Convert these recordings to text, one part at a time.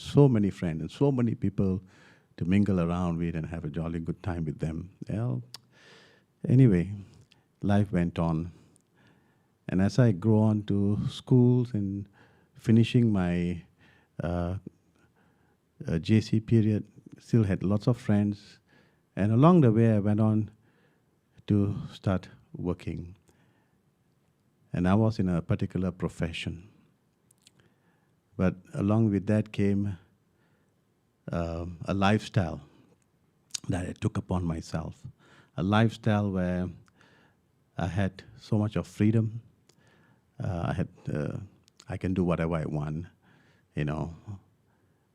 so many friends and so many people to mingle around with and have a jolly good time with them. Well, anyway, life went on. And as I grew on to schools and finishing my uh, JC period, still had lots of friends. And along the way, I went on to start working. And I was in a particular profession. But along with that came a lifestyle that I took upon myself. A lifestyle where I had so much of freedom. I can do whatever I want, you know.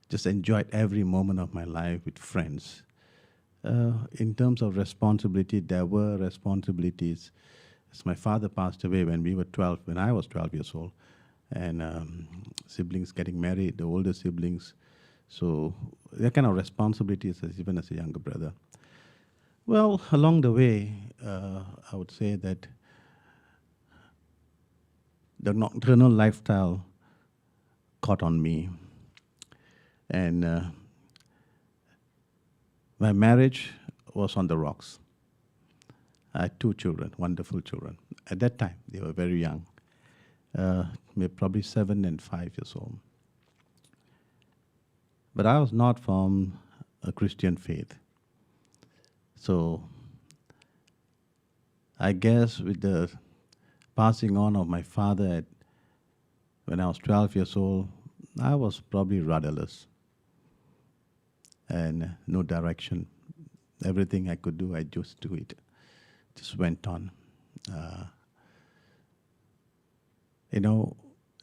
Just enjoyed every moment of my life with friends. In terms of responsibility, there were responsibilities. As my father passed away when I was 12 years old, and siblings getting married, the older siblings. So that kind of responsibilities even as a younger brother. Well, along the way, I would say that the nocturnal lifestyle caught on me. And my marriage was on the rocks. I had 2 children, wonderful children. At that time, they were very young, probably 7 and 5 years old. But I was not from a Christian faith. So I guess with the passing on of my father when I was 12 years old, I was probably rudderless and no direction. Everything I could do, I just do it. Just went on.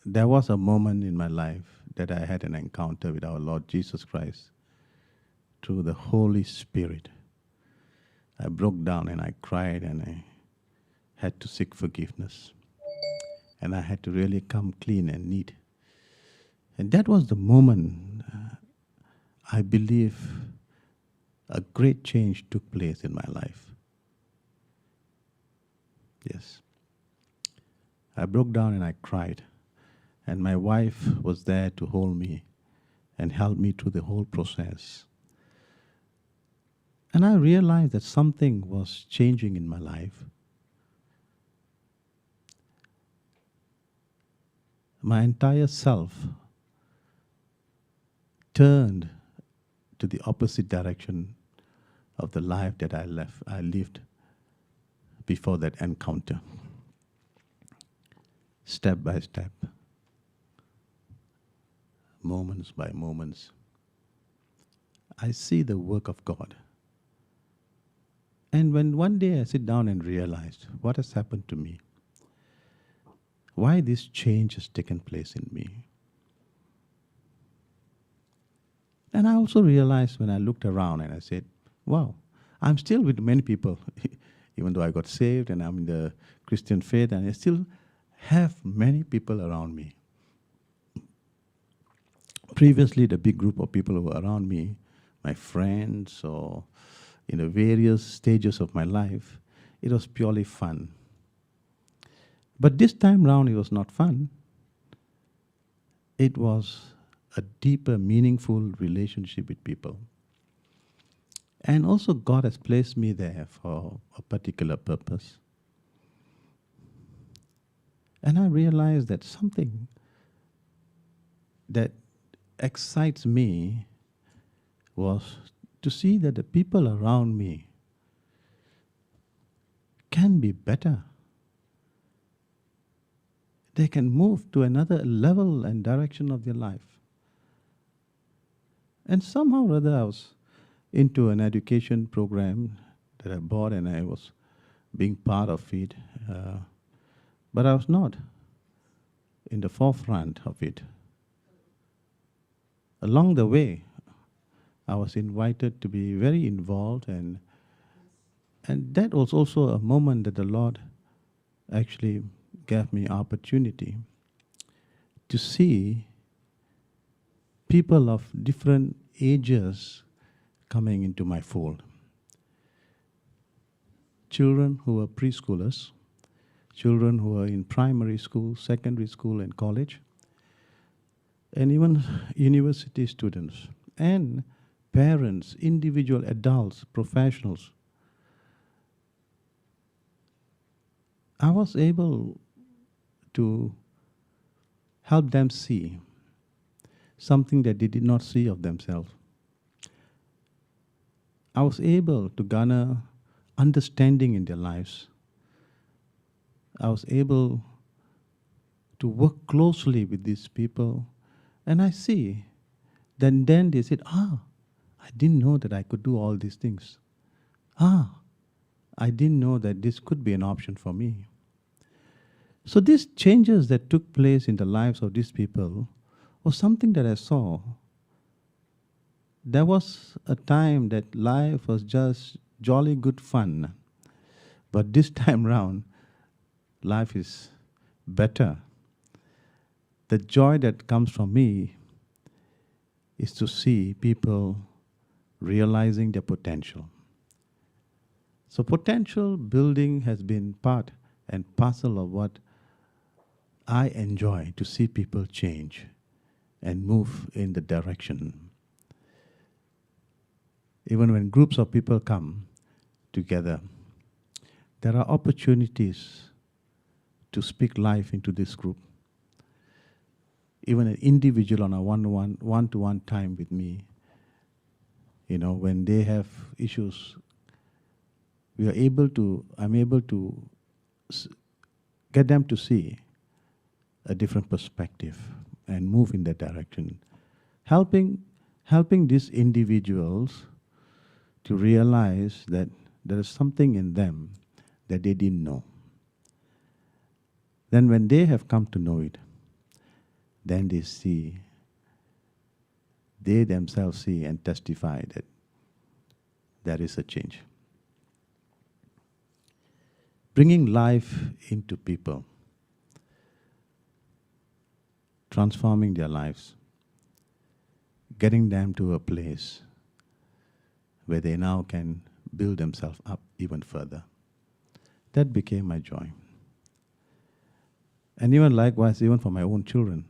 There was a moment in my life that I had an encounter with our Lord Jesus Christ through the Holy Spirit. I broke down and I cried and I had to seek forgiveness. And I had to really come clean and neat. And that was the moment, I believe, a great change took place in my life. Yes. I broke down and I cried. And my wife was there to hold me and help me through the whole process. And I realized that something was changing in my life. My entire self turned to the opposite direction of the life that I lived before that encounter. Step by step, moments by moments, I see the work of God. And when one day I sit down and realized what has happened to me, why this change has taken place in me. And I also realized when I looked around and I said, wow, I'm still with many people, even though I got saved and I'm in the Christian faith, and I still have many people around me. Previously, the big group of people who were around me, my friends or in the various stages of my life, it was purely fun. But this time round, it was not fun. It was a deeper, meaningful relationship with people. And also God has placed me there for a particular purpose. And I realized that something that excites me was to see that the people around me can be better. They can move to another level and direction of their life. And somehow or other I was into an education program that I bought and I was being part of it. But I was not in the forefront of it. Along the way, I was invited to be very involved, and that was also a moment that the Lord actually gave me opportunity to see people of different ages coming into my fold. Children who were preschoolers, children who were in primary school, secondary school, and college, and even university students and parents, individual adults, professionals, I was able to help them see something that they did not see of themselves. I was able to garner understanding in their lives. I was able to work closely with these people, and I see. Then they said, I didn't know that I could do all these things. I didn't know that this could be an option for me. So these changes that took place in the lives of these people was something that I saw. There was a time that life was just jolly good fun. But this time round, life is better. The joy that comes from me is to see people realizing their potential. So potential building has been part and parcel of what I enjoy, to see people change and move in the direction. Even when groups of people come together, there are opportunities to speak life into this group. Even an individual on a one-to-one time with me, when they have issues, I'm able to get them to see a different perspective and move in that direction, helping these individuals to realize that there is something in them that they didn't know. Then when they have come to know it, then they themselves see and testify that there is a change. Bringing life into people, transforming their lives, getting them to a place where they now can build themselves up even further. That became my joy. And even likewise, even for my own children,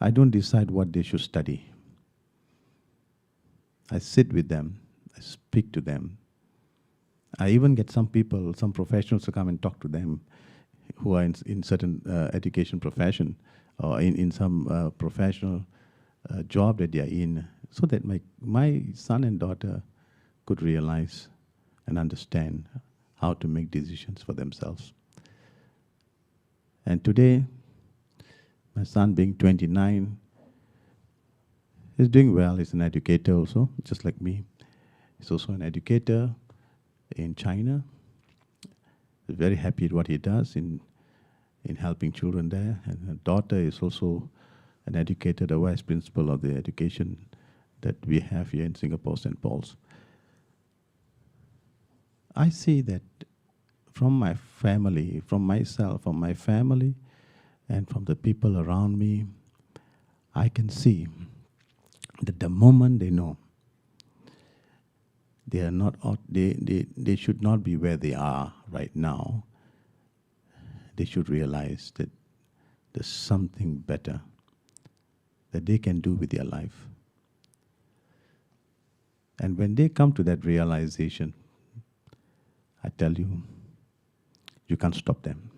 I don't decide what they should study. I sit with them, I speak to them. I even get some people, some professionals to come and talk to them who are in certain education profession or in some professional job that they are in, so that my son and daughter could realize and understand how to make decisions for themselves. And today, my son being 29, he's doing well. He's an educator also, just like me. He's also an educator in China. He's very happy at what he does in helping children there. And her daughter is also an educator, the vice principal of the education that we have here in Singapore, St. Paul's. I see that from my family, from myself, from my family, and from the people around me, I can see that the moment they know they are not, they should not be where they are right now, they should realize that there's something better that they can do with their life. And when they come to that realization, I tell you, you can't stop them.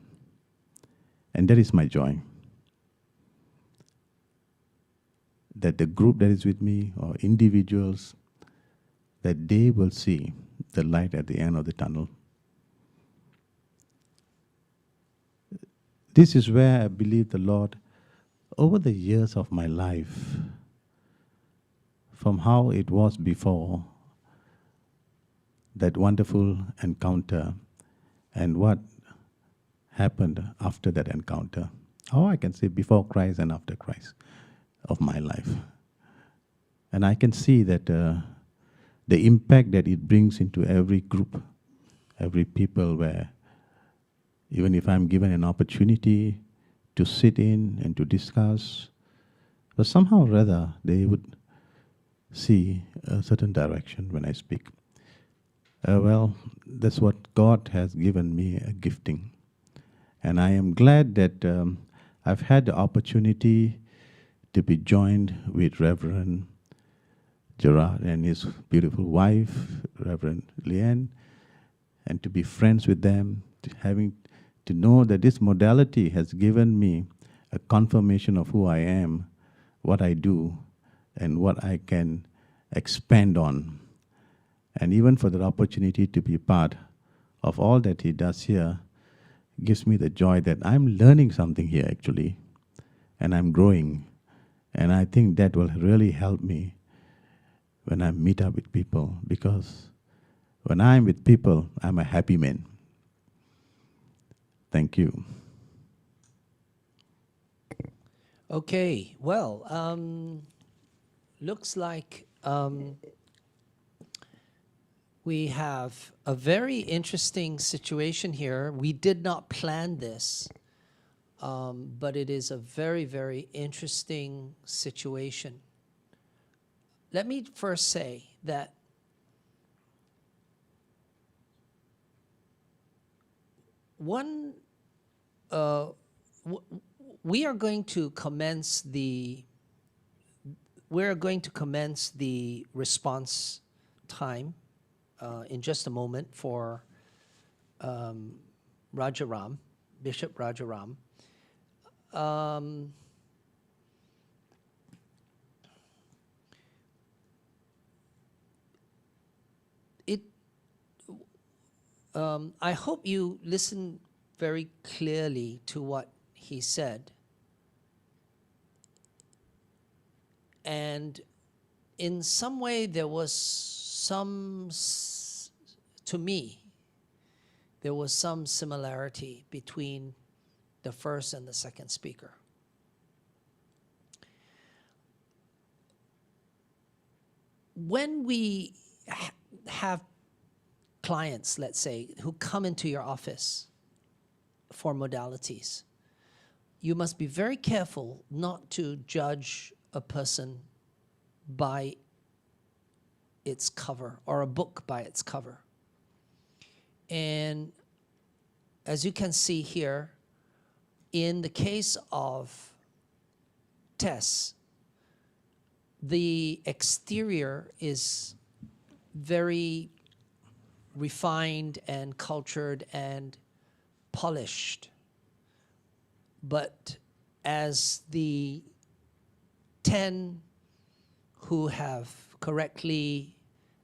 And that is my joy. That the group that is with me, or individuals, that they will see the light at the end of the tunnel. This is where I believe the Lord, over the years of my life, from how it was before that wonderful encounter and what happened after that encounter, or I can say before Christ and after Christ of my life. And I can see that the impact that it brings into every group, every people, where even if I'm given an opportunity to sit in and to discuss, but somehow or other they would see a certain direction when I speak. Well, that's what God has given me, a gifting. And I am glad that I've had the opportunity to be joined with Reverend Gerard and his beautiful wife, Reverend Leanne, and to be friends with them, having to know that this modality has given me a confirmation of who I am, what I do, and what I can expand on. And even for the opportunity to be part of all that he does here gives me the joy that I'm learning something here actually, and I'm growing. And I think that will really help me when I meet up with people, because when I'm with people, I'm a happy man. Thank you. Okay, well, looks like we have a very interesting situation here. We did not plan this, but it is a very, very interesting situation. Let me first say that we are going to commence the response time in just a moment for Rajaram, Bishop Rajaram. I hope you listen very clearly to what he said. And in some way, there was to me, there was some similarity between the first and the second speaker. When we have clients, let's say, who come into your office for modalities, you must be very careful not to judge a person by its cover or a book by its cover. And as you can see here, in the case of Tess, the exterior is very refined and cultured and polished. But as the 10 who have correctly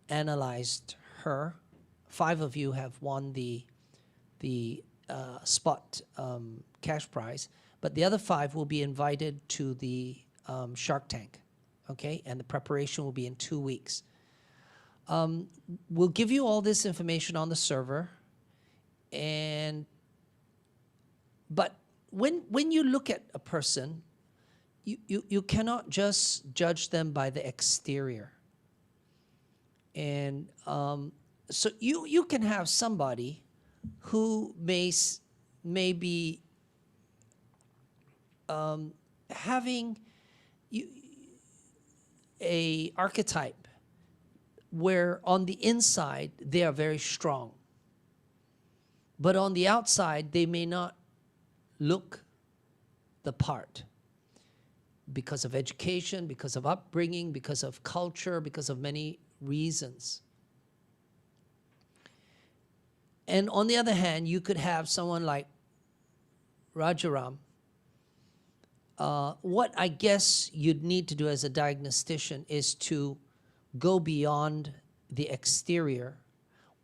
analyzed her, 5 of you have won the spot cash prize, but the other 5 will be invited to the Shark Tank, okay? And the preparation will be in 2 weeks. We'll give you all this information on the server, but when you look at a person, you cannot just judge them by the exterior. And so you can have somebody who may be having a archetype where on the inside they are very strong, but on the outside they may not look the part because of education, because of upbringing, because of culture, because of many reasons. And on the other hand, you could have someone like Rajaram. What I guess you'd need to do as a diagnostician is to go beyond the exterior.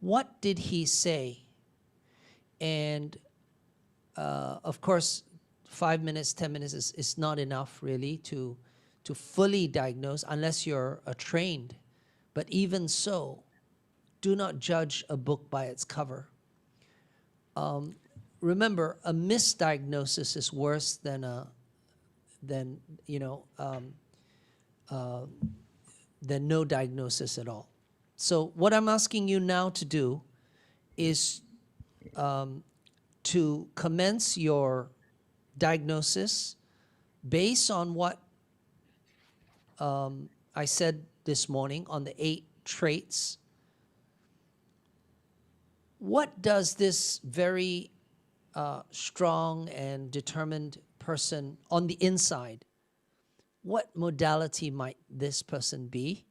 What did he say? And of course, 5 minutes, 10 minutes is not enough really to fully diagnose unless you're trained. But even so, do not judge a book by its cover. Remember, a misdiagnosis is worse than no diagnosis at all. So what I'm asking you now to do is to commence your diagnosis based on what I said this morning on the 8 traits. What does this very strong and determined person on the inside, what modality might this person be?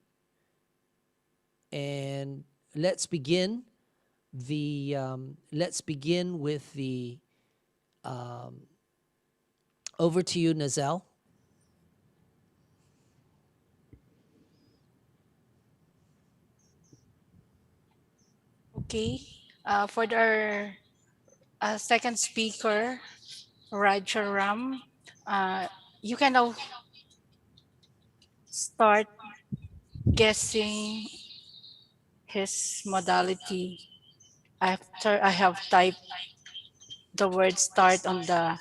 And let's begin with the over to you, Nazelle. Okay. For our second speaker, Rajaram, uh, you can now start guessing his modality after I have typed the word start on the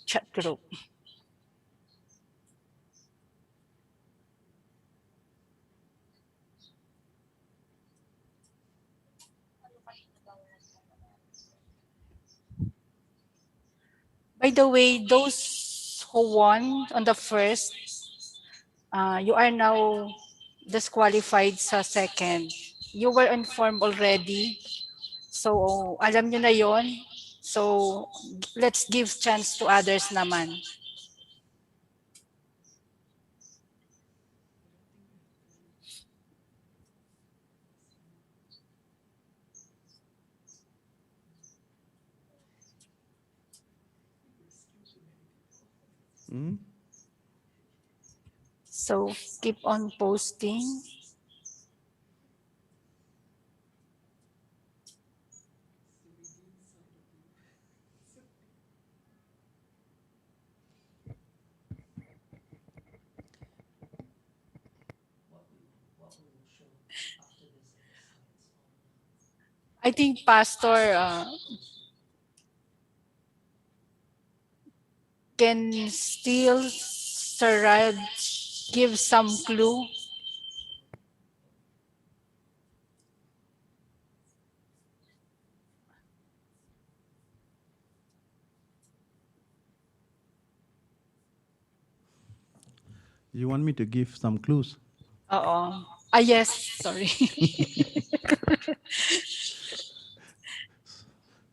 chat group. By the way, those who won on the first, you are now disqualified sa second. You were informed already. So, alam nyo na yon. So, let's give chance to others naman. Hmm? So, keep on posting. I think Pastor can still Sir Raj give some clue. You want me to give some clues? Oo. Ah, yes. Sorry.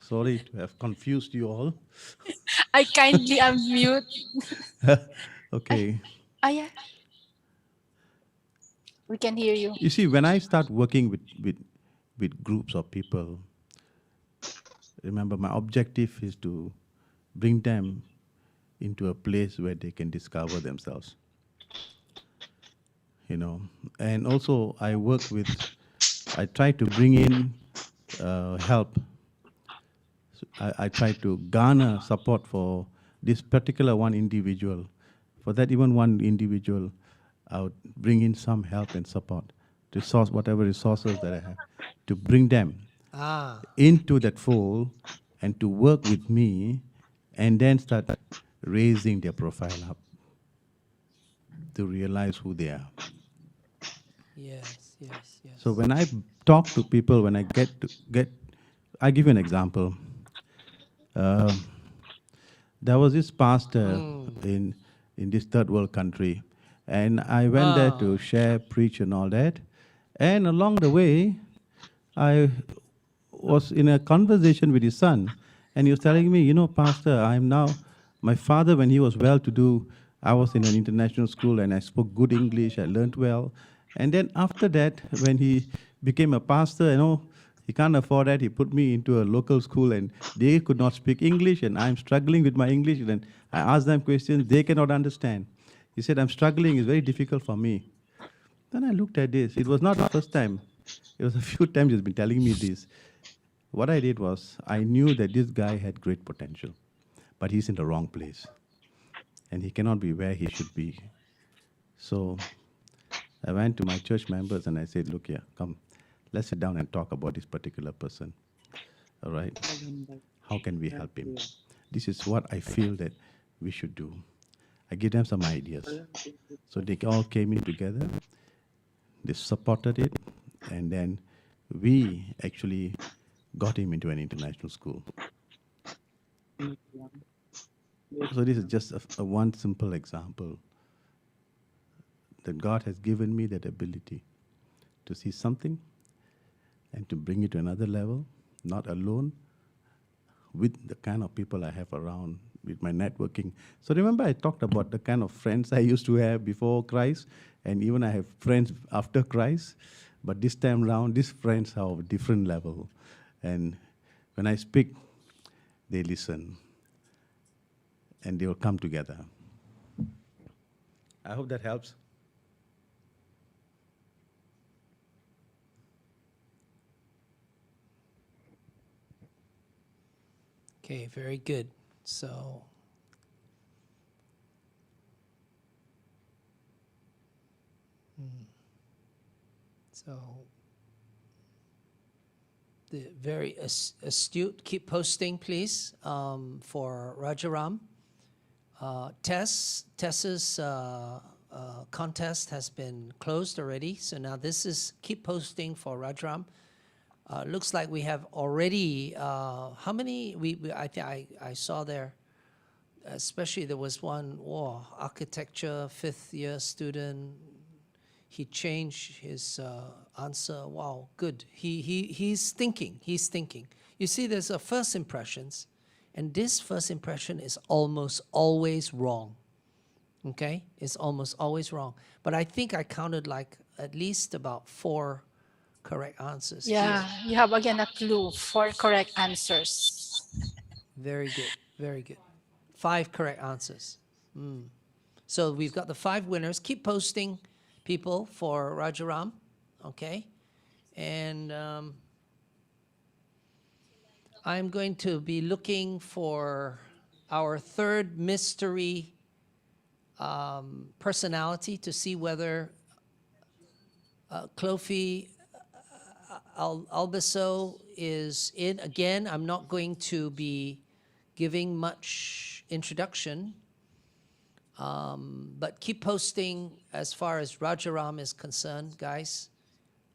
Sorry to have confused you all. I kindly unmute. Ay, Okay. yeah. We can hear you. You see, when I start working with groups of people, remember my objective is to bring them into a place where they can discover themselves, you know. And also, I try to bring in help. I try to garner support for this particular one individual. For that, even one individual, I would bring in some help and support, resource whatever resources that I have, to bring them Ah, into that fold and to work with me, and then start raising their profile up to realize who they are. yes, yes, So yes. when I talk to people, when I I give you an example. Um, there was this pastor Mm. in this third world country, and I went there Ah, to share, preach, and all that. And along the way, I was in a conversation with his son, and he was telling me, Pastor, I'm now, my father, when he was well to do, I was in an international school and I spoke good English, I learned well. And then after that, when he became a pastor, he can't afford that. He put me into a local school and they could not speak English, and I'm struggling with my English. And I ask them questions they cannot understand. He said, I'm struggling, it's very difficult for me. Then I looked at this. It was not the first time. It was a few times he's been telling me this. What I did was, I knew that this guy had great potential, but he's in the wrong place and he cannot be where he should be. So I went to my church members and I said, look here, come, let's sit down and talk about this particular person. All right? How can we help him? This is what I feel that we should do. I give them some ideas. So they all came in together, they supported it, and then we actually got him into an international school. So this is just a one simple example that God has given me that ability to see something and to bring it to another level, not alone, with the kind of people I have around with my networking. So remember I talked about the kind of friends I used to have before Christ, and even I have friends after Christ. But this time around, these friends are of a different level. And when I speak, they listen, and they will come together. I hope that helps. Okay, very good. So, so the very astute. Keep posting, please, for Rajaram. Tess's contest has been closed already, so now this is keep posting for Rajaram. Looks like we have already, how many, I saw there, especially there was one, architecture, 5th year student, he changed his answer. Wow, good. He's thinking. You see, there's a first impressions, and this first impression is almost always wrong. Okay, it's almost always wrong. But I think I counted like at least about 4 correct answers Yeah, here. you have again a clue for correct answers. Very good, very good. 5 correct answers. So we've got the 5 winners. Keep posting, people, for Rajaram, okay? And I'm going to be looking for our third mystery personality to see whether Clofi Albeso is in. Again, I'm not going to be giving much introduction, but keep posting as far as Rajaram is concerned, guys.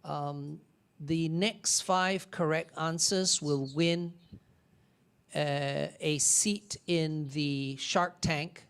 The next 5 correct answers will win a seat in the Shark Tank